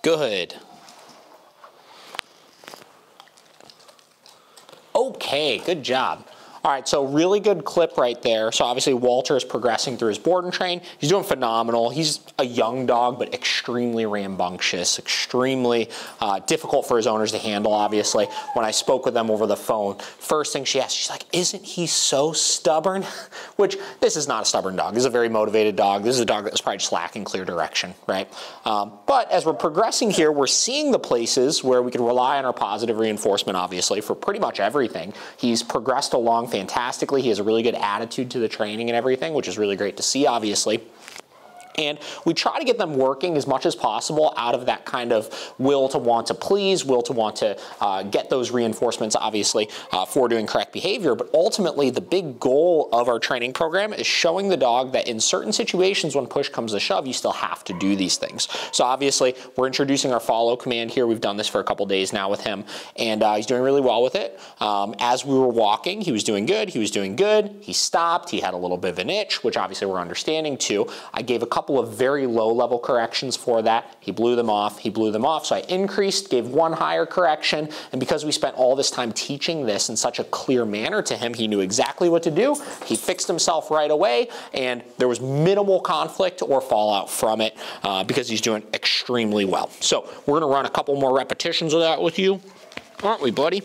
Good. Okay, good job. All right, so really good clip right there. So obviously Walter is progressing through his board and train. He's doing phenomenal. He's a young dog, but extremely rambunctious, extremely difficult for his owners to handle, obviously. When I spoke with them over the phone, first thing she asked, she's like, isn't he so stubborn? Which, this is not a stubborn dog. This is a very motivated dog. This is a dog that was probably just lacking clear direction, right? But as we're progressing here, we're seeing the places where we can rely on our positive reinforcement, obviously, for pretty much everything. He's progressed along fantastically. He has a really good attitude to the training and everything, which is really great to see, obviously. And we try to get them working as much as possible out of that kind of will to want to please, will to want to get those reinforcements, obviously, for doing correct behavior. But ultimately, the big goal of our training program is showing the dog that in certain situations when push comes to shove, you still have to do these things. So obviously, we're introducing our follow command here. We've done this for a couple days now with him, and he's doing really well with it. As we were walking, he was doing good. He was doing good. He stopped. He had a little bit of an itch, which obviously we're understanding too. I gave a couple of very low level corrections for that. He blew them off. He blew them off. So I increased, gave one higher correction. And because we spent all this time teaching this in such a clear manner to him, he knew exactly what to do. He fixed himself right away. And there was minimal conflict or fallout from it because he's doing extremely well. So we're going to run a couple more repetitions of that with you. Aren't we, buddy?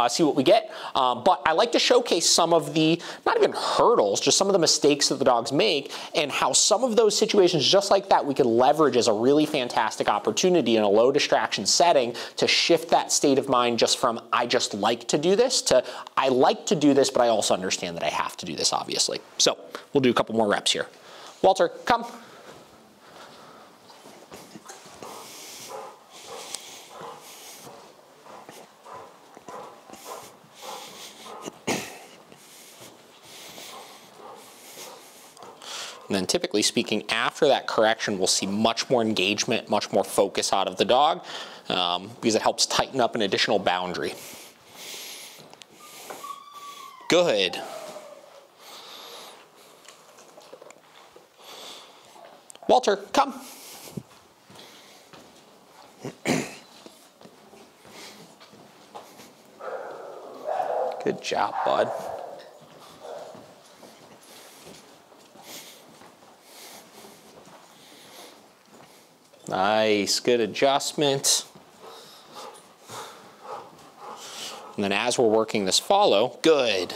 See what we get. But I like to showcase some of the, not even hurdles, just some of the mistakes that the dogs make and how some of those situations just like that we could leverage as a really fantastic opportunity in a low distraction setting to shift that state of mind just from I just like to do this to I like to do this, but I also understand that I have to do this, obviously. So we'll do a couple more reps here. Walter, come. And then typically speaking, after that correction, we'll see much more engagement, much more focus out of the dog because it helps tighten up an additional boundary. Good. Walter, come. Good job, bud. Nice, good adjustment. And then as we're working this follow, good.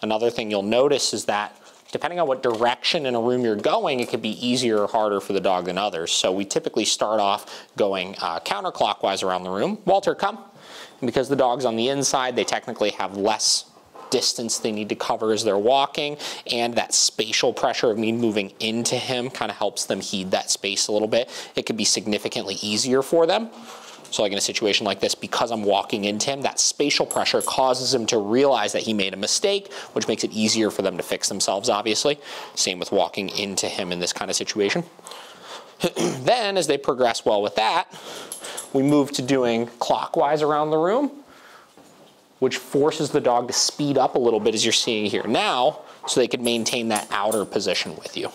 Another thing you'll notice is that depending on what direction in a room you're going, it could be easier or harder for the dog than others. So we typically start off going counterclockwise around the room. Walter, come. And because the dog's on the inside, they technically have less distance they need to cover as they're walking, and that spatial pressure of me moving into him kind of helps them heed that space a little bit. It could be significantly easier for them. So like in a situation like this, because I'm walking into him, that spatial pressure causes him to realize that he made a mistake, which makes it easier for them to fix themselves, obviously. Same with walking into him in this kind of situation. Then, as they progress well with that, we move to doing clockwise around the room, which forces the dog to speed up a little bit as you're seeing here now, so they can maintain that outer position with you.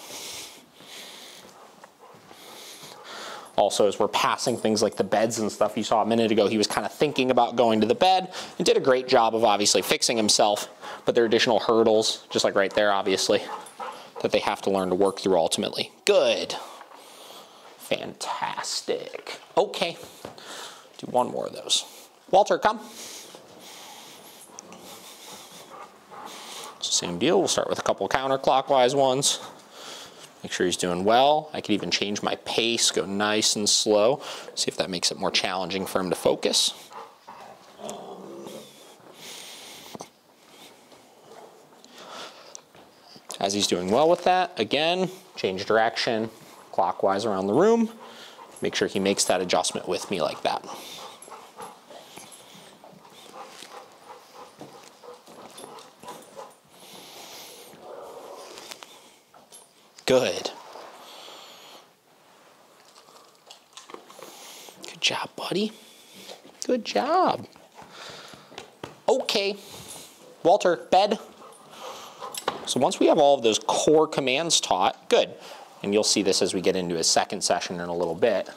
Also, as we're passing things like the beds and stuff you saw a minute ago, he was kind of thinking about going to the bed and did a great job of obviously fixing himself, but there are additional hurdles, just like right there, obviously, that they have to learn to work through ultimately. Good. Fantastic. Okay, do one more of those. Walter, come. Same deal, we'll start with a couple counterclockwise ones. Make sure he's doing well. I could even change my pace, go nice and slow. See if that makes it more challenging for him to focus. As he's doing well with that, again, change direction, clockwise around the room. Make sure he makes that adjustment with me like that. Good. Good job, buddy. Good job. Okay. Walter, bed. So once we have all of those core commands taught, good. And you'll see this as we get into his second session in a little bit.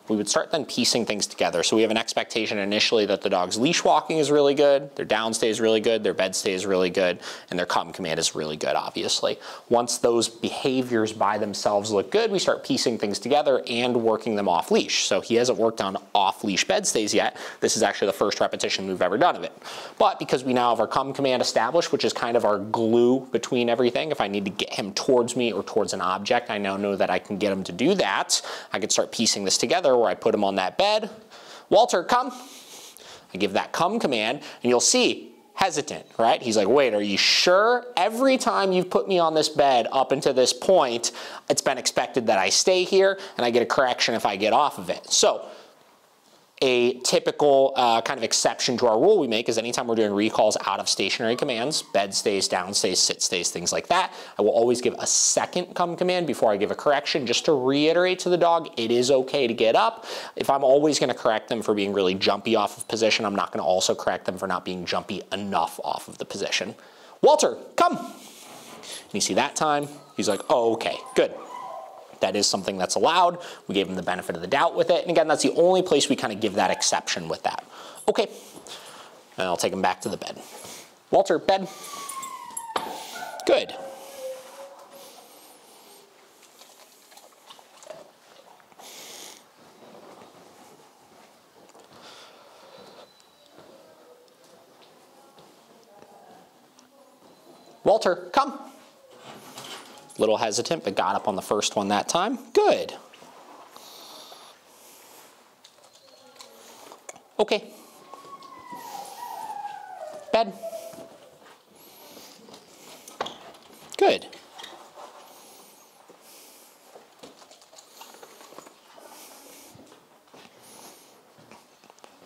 we would start then piecing things together. So we have an expectation initially that the dog's leash walking is really good, their down stay is really good, their bed stay is really good, and their come command is really good, obviously. Once those behaviors by themselves look good, we start piecing things together and working them off leash. So he hasn't worked on off leash bed stays yet. This is actually the first repetition we've ever done of it. But because we now have our come command established, which is kind of our glue between everything, if I need to get him towards me or towards an object, I now know that I can get him to do that. I can start piecing this together where I put him on that bed. Walter, come. I give that come command, and you'll see, hesitant, right? He's like, wait, are you sure? Every time you've put me on this bed up until this point, it's been expected that I stay here, and I get a correction if I get off of it. So a typical kind of exception to our rule we make is anytime we're doing recalls out of stationary commands, bed stays, down stays, sit stays, things like that, I will always give a second come command before I give a correction, just to reiterate to the dog, it is okay to get up. If I'm always gonna correct them for being really jumpy off of position, I'm not gonna also correct them for not being jumpy enough off of the position. Walter, come. And you see that time, he's like, oh, okay, good. That is something that's allowed. We gave him the benefit of the doubt with it. And again, that's the only place we kind of give that exception with that. Okay, and I'll take him back to the bed. Walter, bed. Good. Walter, come. Little hesitant, but got up on the first one that time. Good. Okay. Bed. Good.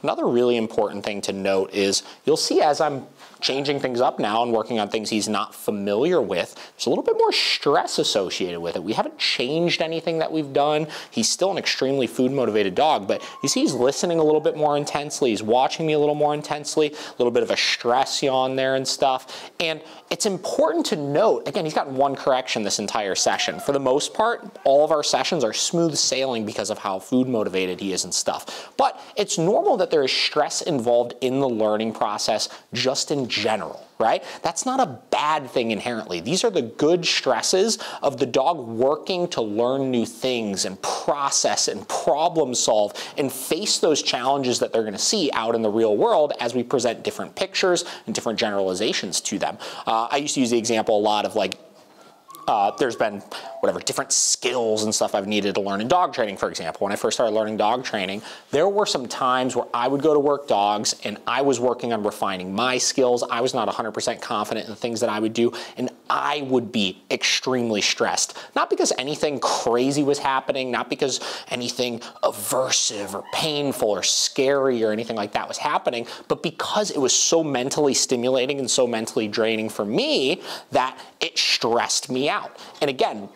Another really important thing to note is you'll see as I'm changing things up now and working on things he's not familiar with, there's a little bit more stress associated with it. We haven't changed anything that we've done. He's still an extremely food motivated dog, but you see he's listening a little bit more intensely. He's watching me a little more intensely, a little bit of a stress yawn there and stuff. And it's important to note, again, he's gotten one correction this entire session. For the most part, all of our sessions are smooth sailing because of how food motivated he is and stuff. But it's normal that there is stress involved in the learning process just in general, right? That's not a bad thing inherently. These are the good stresses of the dog working to learn new things and process and problem solve and face those challenges that they're going to see out in the real world as we present different pictures and different generalizations to them. I used to use the example a lot of like, there's been whatever different skills and stuff I've needed to learn in dog training, for example. When I first started learning dog training, there were some times where I would go to work dogs and I was working on refining my skills. I was not 100% confident in the things that I would do, and I would be extremely stressed. Not because anything crazy was happening, not because anything aversive or painful or scary or anything like that was happening, but because it was so mentally stimulating and so mentally draining for me that it stressed me out. And again,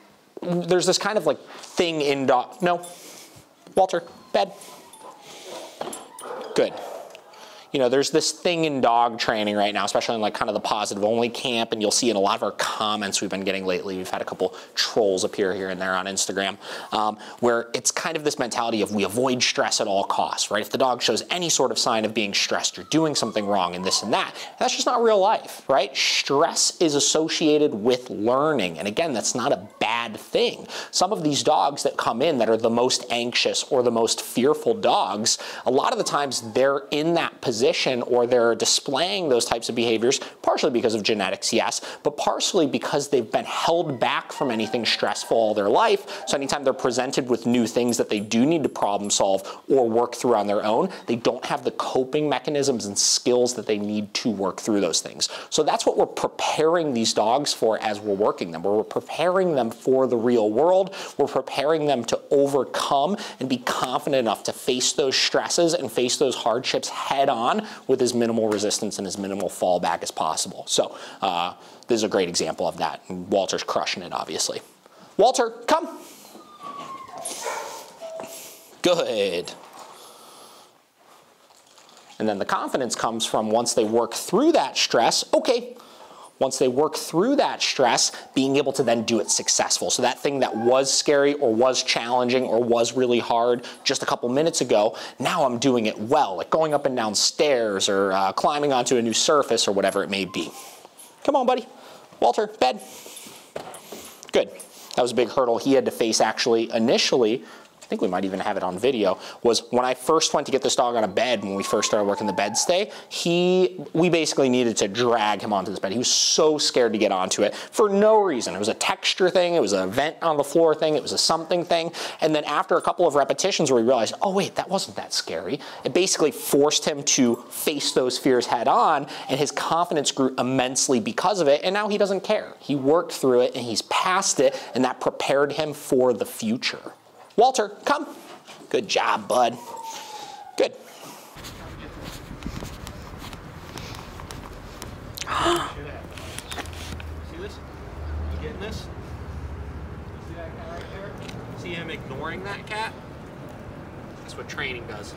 there's this kind of like thing in dog. No, Walter, bed. Good. You know, there's this thing in dog training right now, especially in like kind of the positive only camp, and you'll see in a lot of our comments we've been getting lately, we've had a couple trolls appear here and there on Instagram, where it's kind of this mentality of we avoid stress at all costs, right? If the dog shows any sort of sign of being stressed or doing something wrong and this and that, that's just not real life, right? Stress is associated with learning, and again, that's not a bad thing. Some of these dogs that come in that are the most anxious or the most fearful dogs, a lot of the times they're in that position or they're displaying those types of behaviors, partially because of genetics, yes, but partially because they've been held back from anything stressful all their life. So anytime they're presented with new things that they do need to problem solve or work through on their own, they don't have the coping mechanisms and skills that they need to work through those things. So that's what we're preparing these dogs for as we're working them. We're preparing them for the real world. We're preparing them to overcome and be confident enough to face those stresses and face those hardships head on with as minimal resistance and as minimal fallback as possible. So this is a great example of that. And Walter's crushing it, obviously. Walter, come. Good. And then the confidence comes from once they work through that stress, okay, once they work through that stress, being able to then do it successful. So that thing that was scary or was challenging or was really hard just a couple minutes ago, now I'm doing it well, like going up and down stairs or climbing onto a new surface or whatever it may be. Come on, buddy. Walter, bed. Good. That was a big hurdle he had to face actually initially. I think we might even have it on video, was when I first went to get this dog out of bed, when we first started working the bed stay, we basically needed to drag him onto this bed. He was so scared to get onto it for no reason. It was a texture thing, it was a vent on the floor thing, it was a something thing. And then after a couple of repetitions where we realized, oh wait, that wasn't that scary, it basically forced him to face those fears head on, and his confidence grew immensely because of it, and now he doesn't care. He worked through it and he's past it, and that prepared him for the future. Walter, come. Good job, bud. Good. See this? You getting this? See that cat right there? See him ignoring that cat? That's what training does.